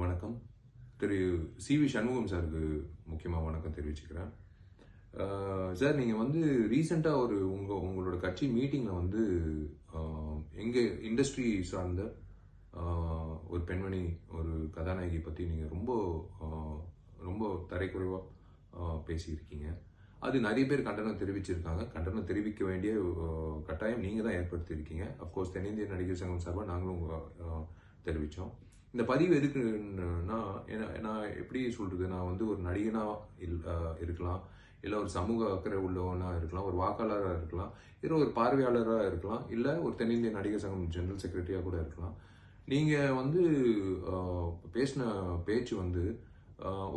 வணக்கம். திரு சி.வி. சண்முகம் சாருக்கு முக்கியமாக வணக்கம் தெரிவிச்சுக்கிறேன். சார், நீங்கள் வந்து ரீசெண்டாக உங்களோட கட்சி மீட்டிங்கில் வந்து எங்கள் இண்டஸ்ட்ரி சார்ந்த ஒரு பெண்மணி, ஒரு கதாநாயகி பற்றி நீங்கள் ரொம்ப தரைக்குறைவாக பேசியிருக்கீங்க. அது நிறைய பேர் கண்டனம் தெரிவிச்சிருக்காங்க. கண்டனம் தெரிவிக்க வேண்டிய கட்டாயம் நீங்கள் தான் ஏற்படுத்தியிருக்கீங்க. அஃப்கோர்ஸ் தென்னிந்திய நடிகர் சங்கம் சார்பாக நாங்களும் தெரிவித்தோம். இந்த பதிவு எதுக்குன்னா, நான் எப்படி சொல்கிறது, நான் வந்து ஒரு நடிகனாக இருக்கலாம், இல்லை ஒரு சமூக அக்கறை உள்ளவனாக இருக்கலாம், ஒரு வாக்காளராக இருக்கலாம், இல்லை ஒரு பார்வையாளராக இருக்கலாம், இல்லை ஒரு தென்னிந்திய நடிகர் சங்கம் ஜெனரல் செக்ரட்டரியாக கூட இருக்கலாம். நீங்கள் வந்து பேசின பேச்சு வந்து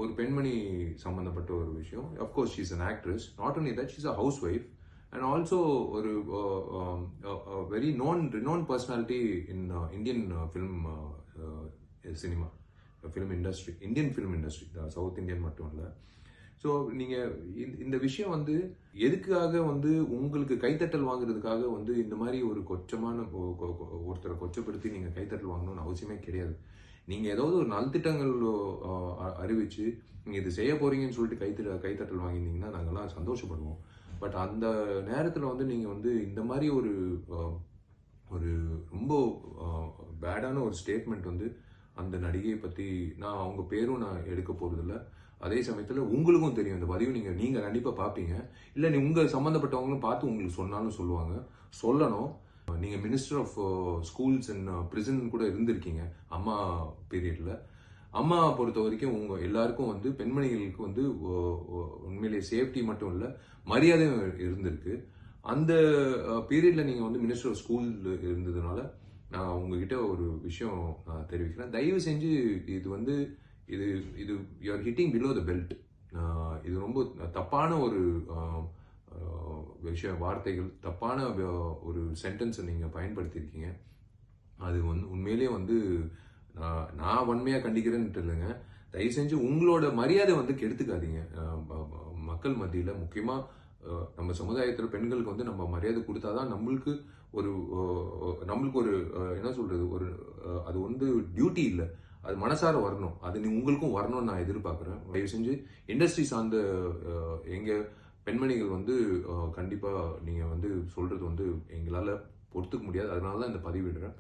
ஒரு பெண்மணி சம்பந்தப்பட்ட ஒரு விஷயம். Of course she is an actress. Not only that, she is a housewife and also ஒரு very renowned personality in Indian film industry, Indian film industry, south Indian மட்டும் இல்லை. ஸோ நீங்கள் இந்த விஷயம் வந்து எதுக்காக வந்து உங்களுக்கு கைத்தட்டல் வாங்குறதுக்காக வந்து இந்த மாதிரி ஒரு ஒருத்தரை கொச்சப்படுத்தி நீங்கள் கைத்தட்டல் வாங்கணும்னு அவசியமே கிடையாது. நீங்கள் ஏதாவது ஒரு நல்திட்டங்கள் அறிவிச்சு நீங்கள் இது செய்ய போறீங்கன்னு சொல்லிட்டு கைத்தட்டல் வாங்கியிருந்தீங்கன்னா நாங்கள்லாம் சந்தோஷப்படுவோம். பட் அந்த நேரத்தில் வந்து நீங்கள் வந்து இந்த மாதிரி ஒரு ரொம்ப பேடான ஒரு ஸ்டேட்மெண்ட் வந்து அந்த நடிகையை பற்றி, நான் அவங்க பேரும் நான் எடுக்க போகிறதில்ல. அதே சமயத்தில் உங்களுக்கும் தெரியும் இந்த பதிவு நீங்கள் கண்டிப்பாக பார்ப்பீங்க, இல்லை உங்கள் சம்மந்தப்பட்டவங்களும் பார்த்து உங்களுக்கு சொல்லுவாங்க. சொல்லணும். நீங்கள் minister of schools and prison கூட இருந்திருக்கீங்க அம்மா பீரியடில். அம்மா பொறுத்த வரைக்கும் உங்கள் எல்லாருக்கும் வந்து பெண்மணிகளுக்கு வந்து உண்மையிலேயே சேஃப்டி மட்டும் இல்லை, மரியாதையும் இருந்திருக்கு. அந்த பீரியடில் நீங்கள் வந்து மினிஸ்டர் ஆஃப் ஸ்கூல் இருந்ததுனால நான் உங்ககிட்ட ஒரு விஷயம் தெரிவிக்கிறேன். தயவு செஞ்சு இது you are hitting below the belt. இது ரொம்ப தப்பான ஒரு வார்த்தைகள், தப்பான ஒரு சென்டென்ஸை நீங்கள் பயன்படுத்தியிருக்கீங்க. அது வந்து உண்மையிலேயே வந்து நான் வன்மையாக கண்டிக்கிறேன்ட்டு இல்லைங்க. தயவு செஞ்சு உங்களோட மரியாதை வந்து கெடுத்துக்காதீங்க. மக்கள் மத்தியில், முக்கியமாக நம்ம சமுதாயத்தில் பெண்களுக்கு வந்து நம்ம மரியாதை கொடுத்தாதான் நம்மளுக்கு ஒரு என்ன சொல்றது, அது வந்து டியூட்டி இல்லை, அது மனசார வரணும். அது உங்களுக்கும் வரணும்னு நான் எதிர்பார்க்குறேன். தயவு செஞ்சு இண்டஸ்ட்ரி சார்ந்த எங்கள் பெண்மணிகள் வந்து கண்டிப்பாக நீங்கள் வந்து சொல்கிறது வந்து எங்களால் பொறுத்துக்க முடியாது. அதனால தான் இந்த பதிவிடுறேன்.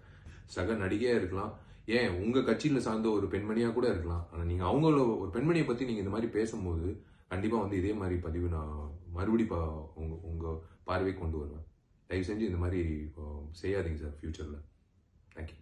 சக நடிகையாக இருக்கலாம், ஏன் உங்கள் கட்சியில் சார்ந்த ஒரு பெண்மணியாக கூட இருக்கலாம். ஆனால் நீங்கள் அவங்கள ஒரு பெண்மணியை பற்றி நீங்கள் இந்த மாதிரி பேசும்போது கண்டிப்பாக வந்து இதே மாதிரி பதிவு நான் உங்கள் பார்வை கொண்டு வருவேன். தயவு செஞ்சு இந்த மாதிரி செய்யாதீங்க சார் ஃபியூச்சரில். தேங்க்யூ.